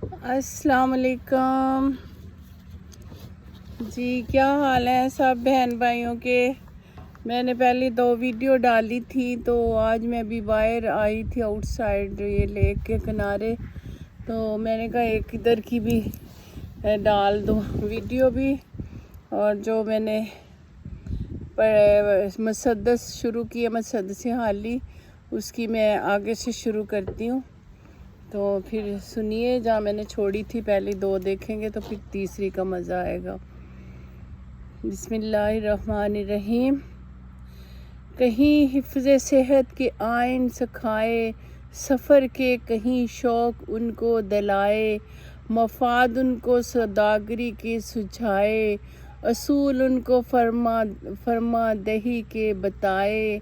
السلام علیکم جی، کیا حال ہے سب بہن بھائیوں کے؟ میں نے پہلے 2 ویڈیو ڈالی تھی، تو آج میں بھی باہر آئی تھی آؤٹ سائڈ یہ لیک کے کنارے، تو میں نے کہا ایک ادھر کی بھی ڈال دو ویڈیو بھی، اور جو میں نے مسدس شروع کیا مسدس حالی اس کی میں آگے سے شروع کرتی ہوں، تو پھر سنیے جہاں میں نے چھوڑی تھی پہلے 2 دیکھیں گے تو پھر تیسری کا مزہ آئے گا۔ بسم اللہ الرحمن الرحیم۔ کہیں حفظ صحت کے آئین سکھائے، سفر کے کہیں شوق ان کو دلائے، مفاد ان کو سوداگری کے سجھائے، اصول ان کو فرما دہی کے بتائے،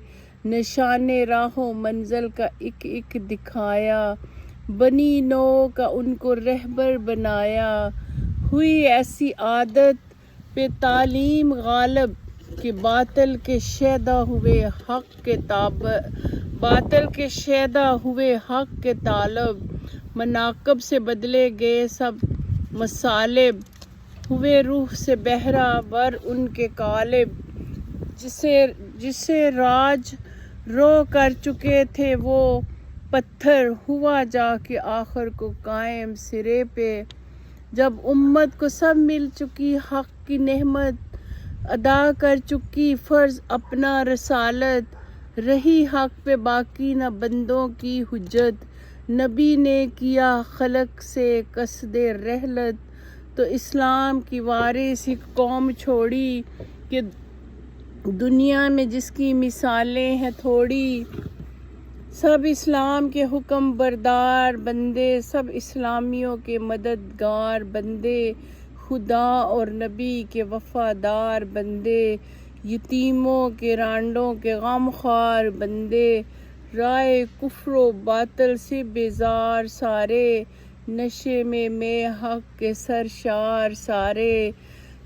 نشان راہ و منزل کا ایک ایک دکھایا، بنی نو کا ان کو رہبر بنایا، ہوئی ایسی عادت پہ تعلیم غالب کہ باطل کے شیدا ہوئے حق کے طالب، مناقب سے بدلے گئے سب مصالب، ہوئے روح سے بہرہ ور ان کے قالب، جسے راج رو کر چکے تھے وہ پتھر، ہوا جا کے آخر کو قائم سرے پہ، جب امت کو سب مل چکی حق کی نعمت، ادا کر چکی فرض اپنا رسالت، رہی حق پہ باقی نہ بندوں کی حجت، نبی نے کیا خلق سے قصد رحلت، تو اسلام کی وارث ایک قوم چھوڑی کہ دنیا میں جس کی مثالیں ہیں تھوڑی، سب اسلام کے حکم بردار بندے، سب اسلامیوں کے مددگار بندے، خدا اور نبی کے وفادار بندے، یتیموں کے رانڈوں کے غم خوار بندے، رائے کفر و باطل سے بیزار سارے، نشے میں حق کے سرشار سارے،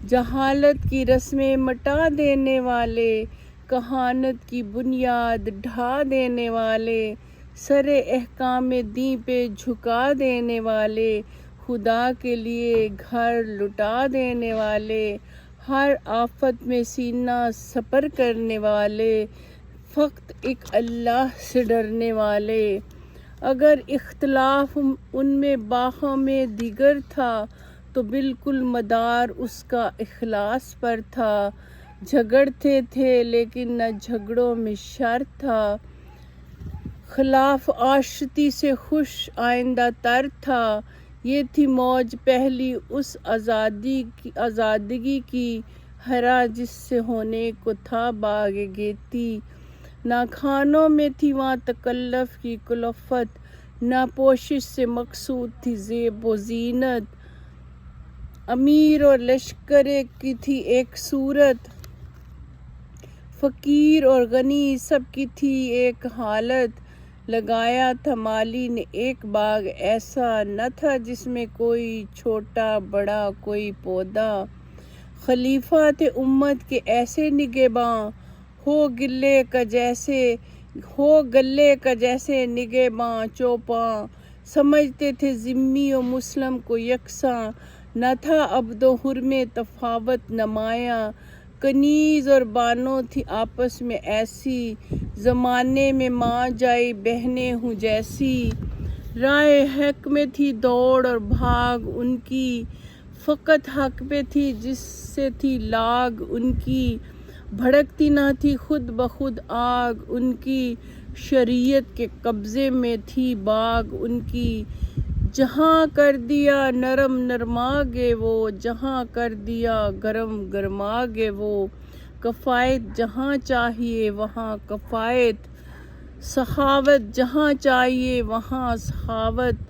جہالت کی رسمیں مٹا دینے والے، کہانت کی بنیاد ڈھا دینے والے، سر احکام دین پہ جھکا دینے والے، خدا کے لیے گھر لٹا دینے والے، ہر آفت میں سینہ سپر کرنے والے، فقط ایک اللہ سے ڈرنے والے، اگر اختلاف ان میں باہم دیگر تھا تو بالکل مدار اس کا اخلاص پر تھا، جھگڑتے تھے لیکن نہ جھگڑوں میں شر تھا، خلاف آشتی سے خوش آئندہ تر تھا، یہ تھی موج پہلی اس آزادگی کی، ہرا جس سے ہونے کو تھا باغ گیتی، نہ کھانوں میں تھی وہاں تکلف کی کلفت، نہ پوشش سے مقصود تھی زیب و زینت، امیر اور لشکر کی تھی ایک صورت، فقیر اور غنی سب کی تھی ایک حالت، لگایا تھا مالی نے ایک باغ ایسا، نہ تھا جس میں کوئی چھوٹا بڑا کوئی پودا، خلیفہ تھے امت کے ایسے نگہباں، ہو گلے کا جیسے نگہباں چوپاں، سمجھتے تھے ذمی و مسلم کو یکساں، نہ تھا عبد و حر میں تفاوت نمایاں، کنیز اور بانو تھی آپس میں ایسی، زمانے میں ماں جائی بہنیں ہوں جیسی، رائے حق میں تھی دوڑ اور بھاگ ان کی، فقط حق پہ تھی جس سے تھی لاگ ان کی، بھڑکتی نہ تھی خود بخود آگ ان کی، شریعت کے قبضے میں تھی باغ ان کی، جہاں کر دیا نرم نرماگے وہ، جہاں کر دیا گرم گرماگے وہ، کفایت جہاں چاہیے وہاں کفایت، سخاوت جہاں چاہیے وہاں سخاوت،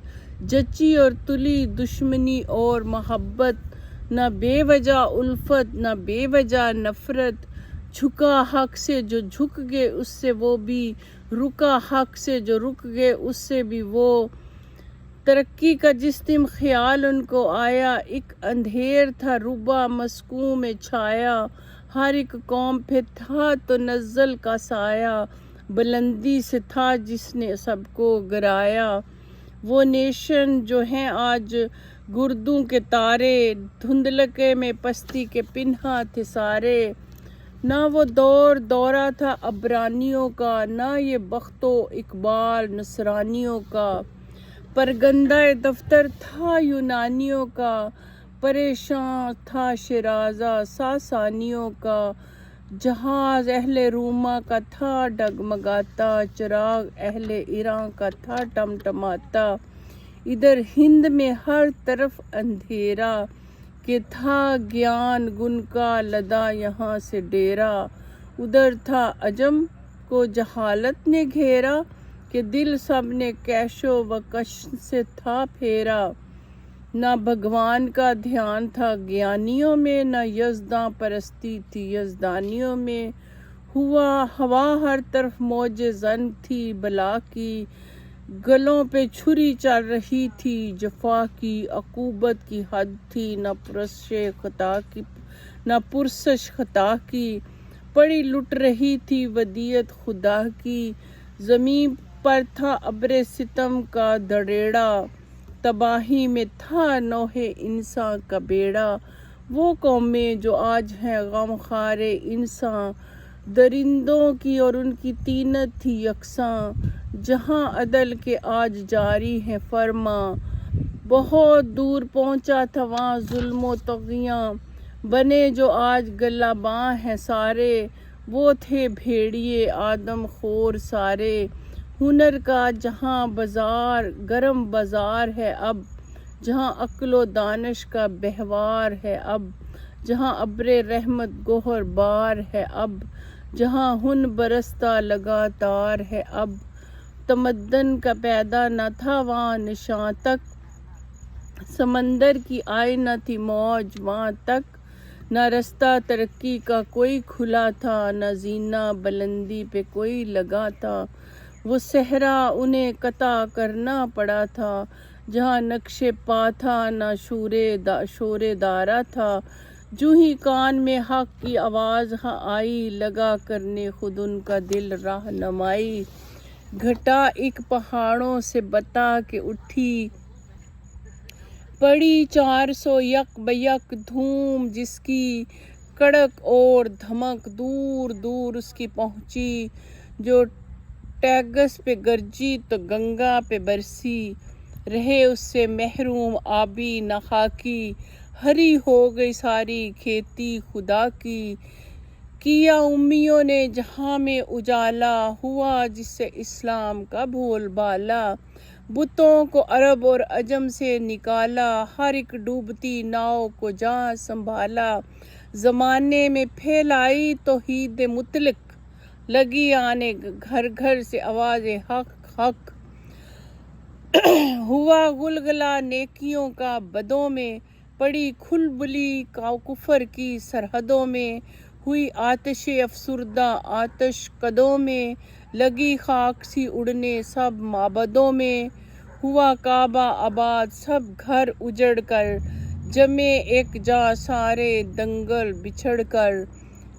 جچی اور تلی دشمنی اور محبت، نہ بے وجہ الفت نہ بے وجہ نفرت، جھکا حق سے جو جھک گئے اس سے وہ بھی، رکا حق سے جو رک گئے اس سے بھی وہ، ترقی کا جس دن خیال ان کو آیا، ایک اندھیر تھا ربا مسکوں میں چھایا، ہر ایک قوم پہ تھا تو نزل کا سایہ، بلندی سے تھا جس نے سب کو گرایا، وہ نیشن جو ہیں آج گردوں کے تارے، دھندلکے میں پستی کے پنہا تھے سارے۔ نہ وہ دورہ تھا عبرانیوں کا، نہ یہ بخت و اقبال نصرانیوں کا۔ پرگندہ دفتر تھا یونانیوں کا، پریشاں تھا شیرازہ ساسانیوں کا۔ جہاز اہل روما کا تھا ڈگمگاتا، چراغ اہل ایران کا تھا ٹمٹماتا۔ ادھر ہند میں ہر طرف اندھیرا، کہ تھا گیان گن کا لدا یہاں سے ڈیرا۔ ادھر تھا عجم کو جہالت نے گھیرا، کہ دل سب نے کیش و کش سے تھا پھیرا۔ نہ بھگوان کا دھیان تھا گیانیوں میں، نہ یزداں پرستی تھی یزدانیوں میں۔ ہوا ہر طرف موج زن تھی بلا کی، گلوں پہ چھری چل رہی تھی جفا کی۔ عقوبت کی حد تھی نہ پرسش خطا کی، پڑی لٹ رہی تھی ودیعت خدا کی۔ زمین پر تھا ابر ستم کا دھڑیڑا، تباہی میں تھا نوح انسان کا بیڑا۔ وہ قومیں جو آج ہیں غم خوار انساں، درندوں کی اور ان کی طینت تھی یکساں۔ جہاں عدل کے آج جاری ہیں فرماں، بہت دور پہنچا تھا وہاں ظلم و طغیاں۔ بنے جو آج گلہ باں ہیں سارے، وہ تھے بھیڑیے آدم خور سارے۔ ہنر کا جہاں بازار گرم بازار ہے اب، جہاں عقل و دانش کا بہوار ہے اب۔ جہاں ابر رحمت گوہر بار ہے اب، جہاں خون برستا لگاتار ہے اب۔ تمدن کا پیدا نہ تھا وہاں نشاں تک، سمندر کی آئی نہ تھی موج وہاں تک۔ نہ رستہ ترقی کا کوئی کھلا تھا، نہ زینہ بلندی پہ کوئی لگا تھا۔ وہ صحرا انہیں قطع کرنا پڑا تھا، جہاں نقش پا تھا نہ شور دارا تھا۔ جو ہی کان میں حق کی آواز آئی، لگا کرنے خود ان کا دل رہنمائی۔ گھٹا ایک پہاڑوں سے بتا کے اٹھی پڑی، 400 یک بیک دھوم جس کی، کڑک اور دھمک دور دور اس کی پہنچی۔ جو ٹیگس پہ گرجی تو گنگا پہ برسی، رہے اس سے محروم آبی نہ خاکی۔ ہری ہو گئی ساری کھیتی خدا کی، کیا امیوں نے جہاں میں اجالا، ہوا جس سے اسلام کا بول بالا۔ بتوں کو عرب اور عجم سے نکالا، ہر ایک ڈوبتی ناؤ کو جہاں سنبھالا۔ زمانے میں پھیلائی توحید مطلق، لگی آنے گھر گھر سے آواز حق حق۔ ہوا غلغلہ نیکیوں کا بدوں میں، پڑی کھلبلی کفر کی سرحدوں میں۔ ہوئی آتش افسردہ آتش کدوں میں، لگی خاک سی اڑنے سب معبدوں میں۔ ہوا کعبہ آباد سب گھر اجڑ کر، جمے ایک جا سارے دنگل بچھڑ کر۔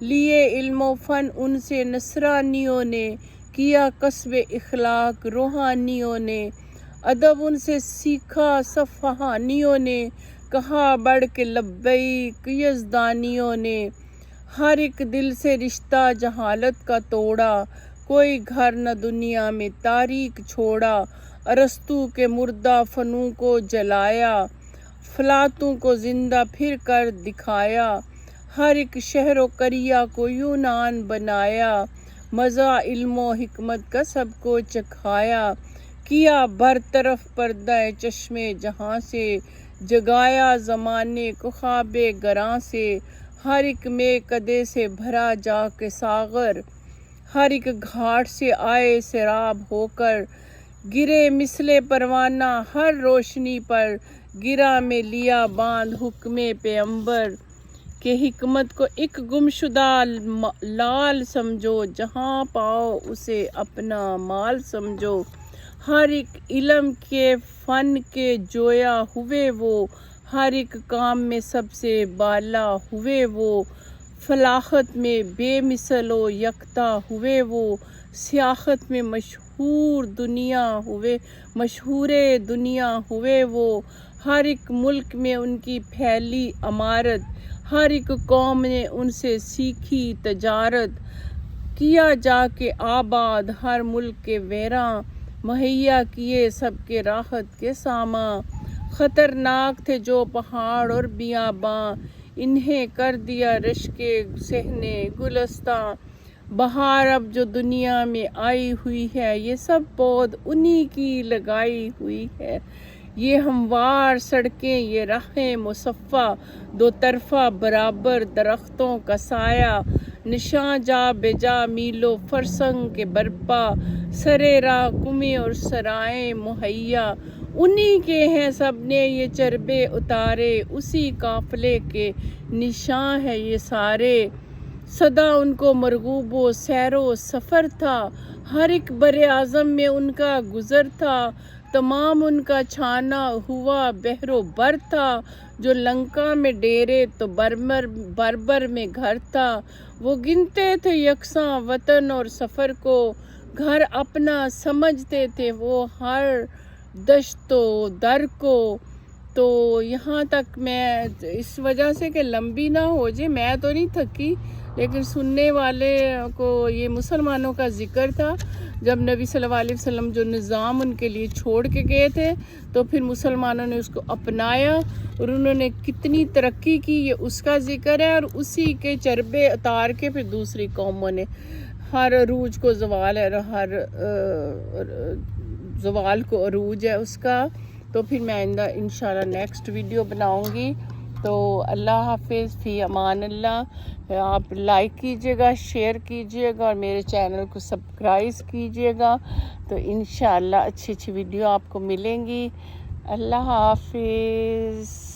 لیے علم و فن ان سے نصرانیوں نے، کیا کسب اخلاق روحانیوں نے۔ ادب ان سے سیکھا صفحانیوں نے، کہا بڑھ کے لبیک یزدانیوں نے۔ ہر ایک دل سے رشتہ جہالت کا توڑا، کوئی گھر نہ دنیا میں تاریک چھوڑا۔ ارسطو کے مردہ فنوں کو جلایا، افلاطوں کو زندہ پھر کر دکھایا۔ ہر ایک شہر و قریہ کو یونان بنایا، مزہ علم و حکمت کا سب کو چکھایا۔ کیا برطرف پردہ چشم جہاں سے، جگایا زمانے کو خواب گراں سے۔ ہر ایک میں کدے سے بھرا جا کے ساغر، ہر ایک گھاٹ سے آئے سیراب ہو کر۔ گرے مثل پروانہ ہر روشنی پر، گرا میں لیا باندھ حکم پیغمبر۔ کہ حکمت کو ایک گمشدہ لال سمجھو، جہاں پاؤ اسے اپنا مال سمجھو۔ ہر ایک علم کے فن کے جویا ہوئے وہ، ہر ایک کام میں سب سے بالا ہوئے وہ۔ فلاحت میں بے مثل و یکتا ہوئے وہ، سیاحت میں مشہور مشہور دنیا ہوئے وہ، ہر ایک ملک میں ان کی پھیلی عمارت، ہر ایک قوم نے ان سے سیکھی تجارت، کیا جا کے آباد ہر ملک کے ویراں، مہیا کیے سب کے راحت کے سامان، خطرناک تھے جو پہاڑ اور بیاباں، انہیں کر دیا رشک صحنے گلستاں، بہار اب جو دنیا میں آئی ہوئی ہے یہ سب پود انہی کی لگائی ہوئی ہے، یہ ہموار سڑکیں یہ راہیں مصفہ، دو طرفہ برابر درختوں کا سایہ، نشاں جا بے جا میلو فرسنگ کے برپا، سرے راہ کنویں اور سرائیں مہیا، انہی کے ہیں سب نے یہ چربے اتارے، اسی قافلے کے نشاں ہے یہ سارے، سدا ان کو مرغوب و سیر و سفر تھا، ہر ایک بر اعظم میں ان کا گزر تھا، تمام ان کا چھانا ہوا بحر و بر تھا، جو لنکا میں ڈیرے تو بربر میں گھر تھا، وہ گنتے تھے یکساں وطن اور سفر کو، گھر اپنا سمجھتے تھے وہ ہر دشت و در کو۔ تو یہاں تک میں اس وجہ سے کہ لمبی نہ ہو جائے، میں تو نہیں تھکی لیکن سننے والے کو یہ مسلمانوں کا ذکر تھا، جب نبی صلی اللہ علیہ وسلم جو نظام ان کے لیے چھوڑ کے گئے تھے تو پھر مسلمانوں نے اس کو اپنایا اور انہوں نے کتنی ترقی کی، یہ اس کا ذکر ہے، اور اسی کے چربے اتار کے پھر دوسری قوموں نے، ہر عروج کو زوال ہے، ہر زوال کو عروج ہے اس کا۔ تو پھر میں آئندہ انشاءاللہ نیکسٹ ویڈیو بناؤں گی۔ تو اللہ حافظ، فی امان اللہ، آپ لائک کیجیے گا، شیئر کیجیے گا اور میرے چینل کو سبسکرائب کیجیے گا، تو انشاءاللہ اچھی اچھی ویڈیو آپ کو ملیں گی۔ اللہ حافظ۔